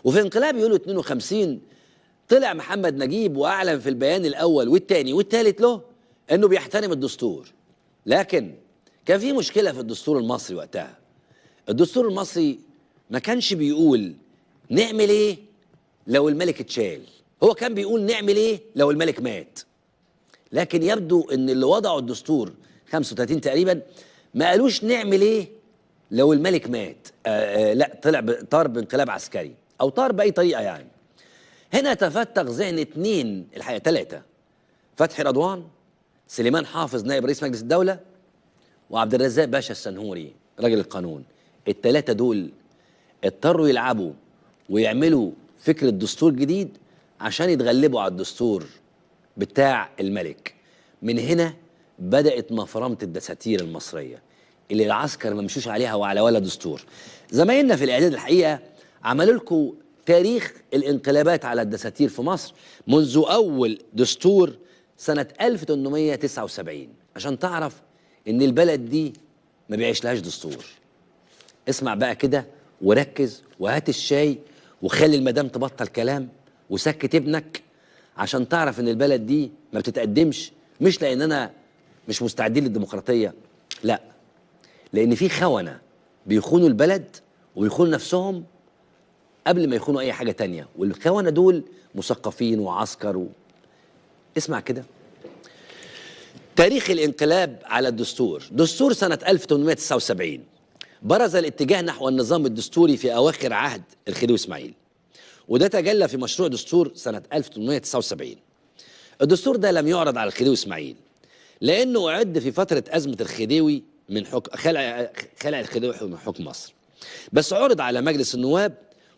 وفي انقلاب يوليو 52 طلع محمد نجيب واعلن في البيان الاول والثاني والثالث له انه بيحترم الدستور. لكن كان في مشكله في الدستور المصري وقتها. الدستور المصري ما كانش بيقول نعمل ايه لو الملك اتشال، هو كان بيقول نعمل ايه لو الملك مات. لكن يبدو ان اللي وضعوا الدستور 35 تقريبا ما قالوش نعمل ايه لو الملك مات. لا، طار بانقلاب عسكري او طار باي طريقه يعني. هنا تفتق ذهن اثنين، الحقيقه ثلاثه: فتحي رضوان، سليمان حافظ نائب رئيس مجلس الدوله، وعبد الرزاق باشا السنهوري راجل القانون. الثلاثه دول اضطروا يلعبوا ويعملوا فكره دستور جديد عشان يتغلبوا على الدستور بتاع الملك. من هنا بدأت مفرمة الدساتير المصرية اللي العسكر ما مشوش عليها وعلى ولا دستور. زمايلنا في الإعداد الحقيقة عملوا لكم تاريخ الانقلابات على الدساتير في مصر منذ أول دستور سنة 1879 عشان تعرف إن البلد دي ما بيعيش لهاش دستور. اسمع بقى كده وركز وهات الشاي وخلي المدام تبطل كلام وسكت ابنك عشان تعرف ان البلد دي ما بتتقدمش، مش لان انا مش مستعدين للديمقراطيه، لا، لان في خونه بيخونوا البلد وبيخونوا نفسهم قبل ما يخونوا اي حاجه تانية، والخونه دول مثقفين وعسكر اسمع كده تاريخ الانقلاب على الدستور. دستور سنه 1879 برز الاتجاه نحو النظام الدستوري في اواخر عهد الخديوي اسماعيل، وده تجلى في مشروع دستور سنة 1879. الدستور ده لم يعرض على الخديوي اسماعيل لأنه أعد في فترة أزمة الخديوي من خلع الخديوي من حكم مصر، بس عرض على مجلس النواب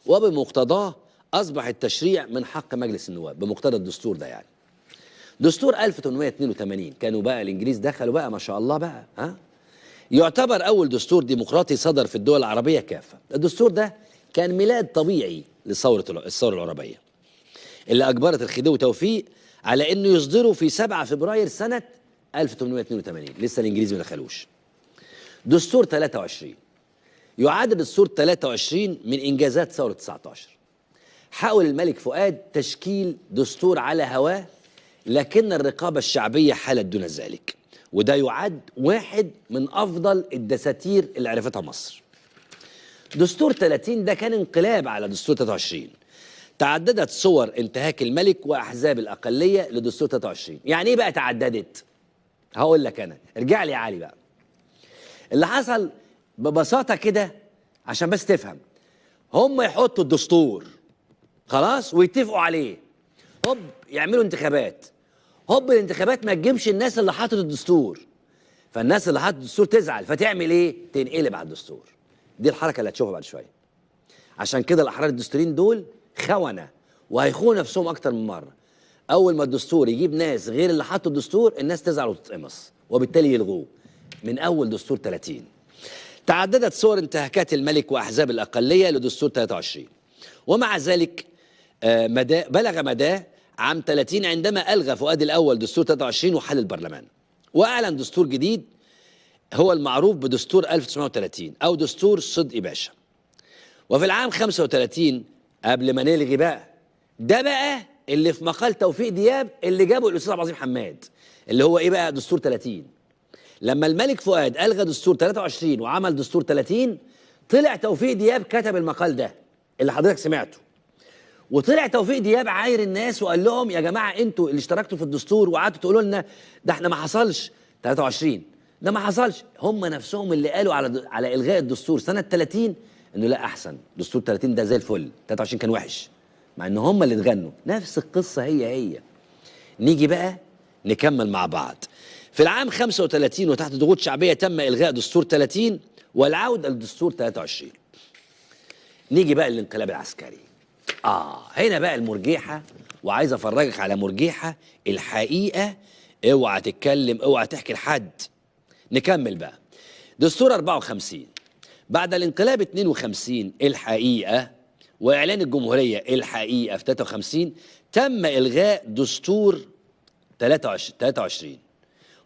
وبمقتضاه أصبح التشريع من حق مجلس النواب بمقتضى الدستور ده. يعني دستور 1882 كانوا بقى الإنجليز دخلوا بقى ما شاء الله بقى، يعتبر أول دستور ديمقراطي صدر في الدول العربية كافة. الدستور ده كان ميلاد طبيعي الثورة العربية اللي أجبرت الخديوي توفيق على إنه يصدره في 7 فبراير سنة 1882. لسه الإنجليز ما دخلوش. دستور 23 يعد دستور 23 من إنجازات ثورة 19. حاول الملك فؤاد تشكيل دستور على هواه، لكن الرقابة الشعبية حالت دون ذلك، وده يعد واحد من أفضل الدساتير اللي عرفتها مصر. دستور 30 ده كان انقلاب على دستور 23. تعددت صور انتهاك الملك وأحزاب الأقلية لدستور 23. يعني إيه بقى تعددت؟ هقول لك أنا، ارجع لي يا علي بقى. اللي حصل ببساطة كده عشان بس تفهم، هم يحطوا الدستور خلاص ويتفقوا عليه، هوب يعملوا انتخابات، هوب الانتخابات ما تجيبش الناس اللي حاطط الدستور، فالناس اللي حاطط الدستور تزعل، فتعمل إيه؟ تنقلب على الدستور. دي الحركة اللي هتشوفها بعد شوية. عشان كده الأحرار الدستوريين دول خونة وهيخونوا نفسهم أكتر من مرة. أول ما الدستور يجيب ناس غير اللي حطوا الدستور الناس تزعل وتتقمص، وبالتالي يلغوه من أول دستور 30. تعددت صور انتهاكات الملك وأحزاب الأقلية لدستور 23، ومع ذلك بلغ مداه عام 30 عندما ألغى فؤاد الأول دستور 23 وحل البرلمان، وأعلن دستور جديد هو المعروف بدستور 1930 أو دستور صدقي باشا. وفي العام 35 قبل ما نلغي بقى ده بقى اللي في مقال توفيق دياب اللي جابه الأستاذ عبد العظيم حماد، اللي هو إيه بقى؟ دستور 30. لما الملك فؤاد ألغى دستور 23 وعمل دستور 30 طلع توفيق دياب كتب المقال ده اللي حضرتك سمعته، وطلع توفيق دياب عاير الناس وقال لهم يا جماعة انتوا اللي اشتركتوا في الدستور وقعدتوا تقولوا لنا ده احنا ما حصلش 23 ده ما حصلش، هم نفسهم اللي قالوا على إلغاء الدستور سنة 30 انه لا احسن دستور 30 ده زي الفل، 23 كان وحش، مع ان هم اللي اتغنوا. نفس القصة هي. نيجي بقى نكمل مع بعض. في العام 35 وتحت ضغوط شعبية تم إلغاء دستور 30 والعودة لدستور 23. نيجي بقى للانقلاب العسكري. هنا بقى المرجيحة، وعايز افرجك على مرجيحة الحقيقة، اوعى تتكلم اوعى تحكي لحد. نكمل بقى. دستور 54 بعد الانقلاب 52 الحقيقة وإعلان الجمهورية الحقيقة في 53 تم إلغاء دستور 23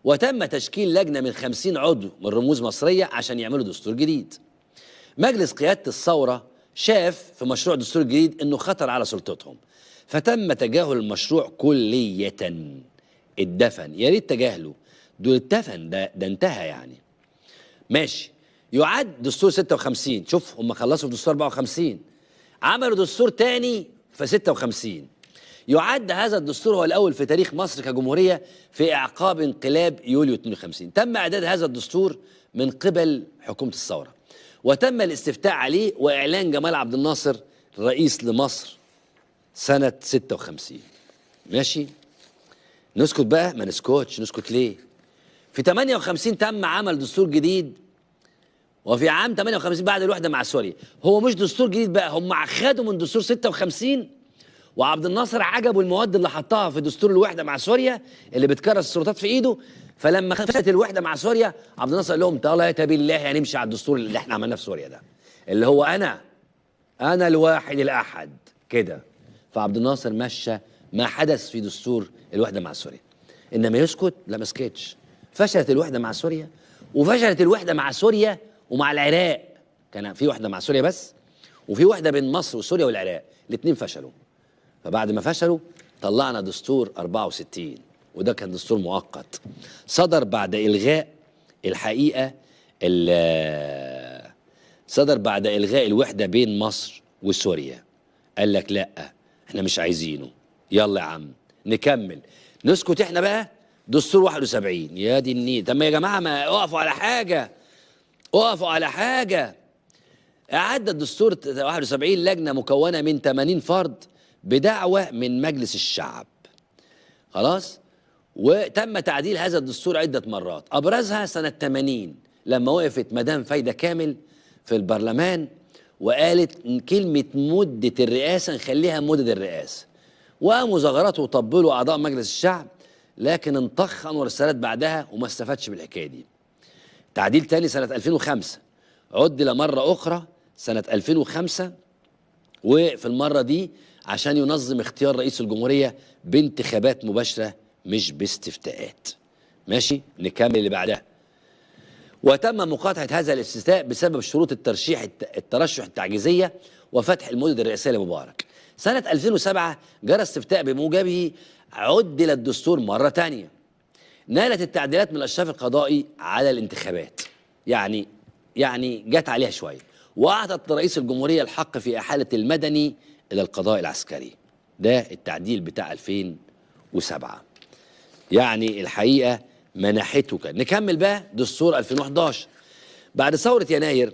وتم تشكيل لجنة من 50 عضو من رموز مصرية عشان يعملوا دستور جديد. مجلس قيادة الثورة شاف في مشروع دستور جديد انه خطر على سلطتهم، فتم تجاهل المشروع كلية. اتدفن، يا ريت تجاهله، دول اتدفن، ده انتهى يعني. ماشي، يعد دستور 56. شوف هم خلصوا في دستور 54، عملوا دستور تاني في 56. يعد هذا الدستور هو الأول في تاريخ مصر كجمهورية في إعقاب انقلاب يوليو 52. تم إعداد هذا الدستور من قبل حكومة الثورة، وتم الاستفتاء عليه وإعلان جمال عبد الناصر رئيس لمصر سنة 56. ماشي، نسكت بقى؟ ما نسكتش. نسكت ليه؟ في 58 تم عمل دستور جديد، وفي عام 58 بعد الوحدة مع سوريا. هو مش دستور جديد بقى، هم خدوا من دستور 56 وعبد الناصر عجبوا المواد اللي حطها في دستور الوحدة مع سوريا اللي بتكرس السلطات في ايده. فلما خفت الوحدة مع سوريا عبد الناصر قال لهم طلعت بالله هنمشي على الدستور اللي احنا عملناه في سوريا ده، اللي هو انا الواحد الاحد كده. فعبد الناصر مشى ما حدث في دستور الوحدة مع سوريا. انما يسكت؟ لا، ما سكتش. فشلت الوحدة مع سوريا، وفشلت الوحدة مع سوريا ومع العراق. كان في وحدة مع سوريا بس، وفي وحدة بين مصر وسوريا والعراق، الاثنين فشلوا. فبعد ما فشلوا طلعنا دستور 64، وده كان دستور مؤقت صدر بعد إلغاء الحقيقة صدر بعد إلغاء الوحدة بين مصر وسوريا. قال لك لا، احنا مش عايزينه، يلا يا عم نكمل. نسكت احنا بقى؟ دستور 71. يا دي النيل. طب ما يا جماعة ما اقفوا على حاجة، اقفوا على حاجة. أعد الدستور 71 لجنة مكونة من 80 فرد بدعوة من مجلس الشعب. خلاص؟ وتم تعديل هذا الدستور عدة مرات، أبرزها سنة 80 لما وقفت مدام فايدة كامل في البرلمان وقالت كلمة مدة الرئاسة نخليها مدة الرئاسة، ومظاهرات وطبلوا أعضاء مجلس الشعب، لكن انطخ أنور السادات بعدها وما استفادش بالحكاية دي. تعديل تاني سنة 2005 عدل مرة أخرى سنة 2005، وفي المرة دي عشان ينظم اختيار رئيس الجمهورية بانتخابات مباشرة مش باستفتاءات. ماشي، نكمل اللي بعدها. وتم مقاطعة هذا الاستفتاء بسبب شروط الترشح التعجيزية وفتح المدد الرئاسية لمبارك. سنة 2007 جرى استفتاء بموجبه عدل الدستور مرة تانية. نالت التعديلات من الأشراف القضائي على الانتخابات، يعني جت عليها شوية، وأعطت رئيس الجمهورية الحق في إحالة المدني إلى القضاء العسكري. ده التعديل بتاع 2007. يعني الحقيقة منحته كان. نكمل بقى دستور 2011. بعد ثورة يناير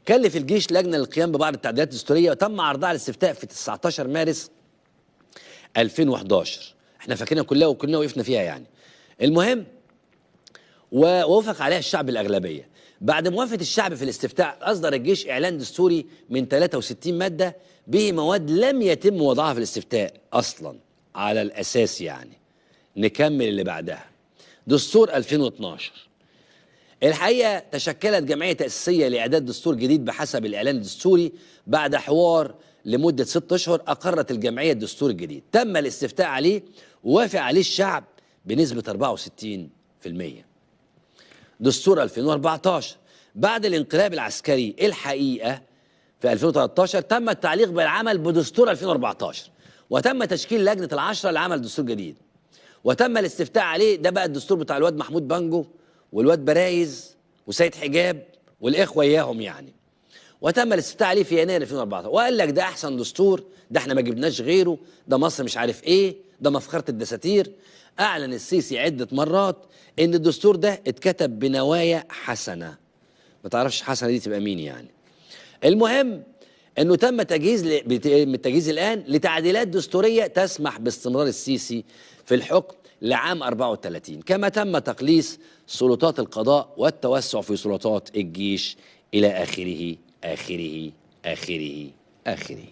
كلف الجيش لجنة للقيام ببعض التعديلات الدستورية، وتم عرضها للاستفتاء في 19 مارس 2011. احنا فاكرينها كلها وكلنا وقفنا فيها يعني. المهم، ووافق عليها الشعب الأغلبية. بعد موافقة الشعب في الاستفتاء أصدر الجيش إعلان دستوري من 63 مادة به مواد لم يتم وضعها في الاستفتاء أصلا على الأساس يعني. نكمل اللي بعدها. دستور 2012. الحقيقة تشكلت جمعية تأسيسية لإعداد دستور جديد بحسب الإعلان الدستوري. بعد حوار لمدة 6 أشهر أقرت الجمعية الدستور الجديد. تم الاستفتاء عليه ووافق عليه الشعب بنسبة 64%. دستور 2014. بعد الانقلاب العسكري الحقيقة في 2013 تم التعليق بالعمل بدستور 2014، وتم تشكيل لجنة العشرة لعمل دستور جديد، وتم الاستفتاء عليه. ده بقى الدستور بتاع الواد محمود بانجو والواد برايز وسيد حجاب والإخوة إياهم يعني. وتم الاستفتاء عليه في يناير 2014، وقال لك ده أحسن دستور، ده احنا ما جبناش غيره، ده مصر مش عارف إيه، ده مفخرة الدساتير. أعلن السيسي عدة مرات إن الدستور ده اتكتب بنوايا حسنة. ما تعرفش حسنة دي تبقى مين يعني. المهم إنه تم التجهيز الآن لتعديلات دستورية تسمح باستمرار السيسي في الحكم لعام 34، كما تم تقليص سلطات القضاء والتوسع في سلطات الجيش إلى آخره آخره آخره آخره.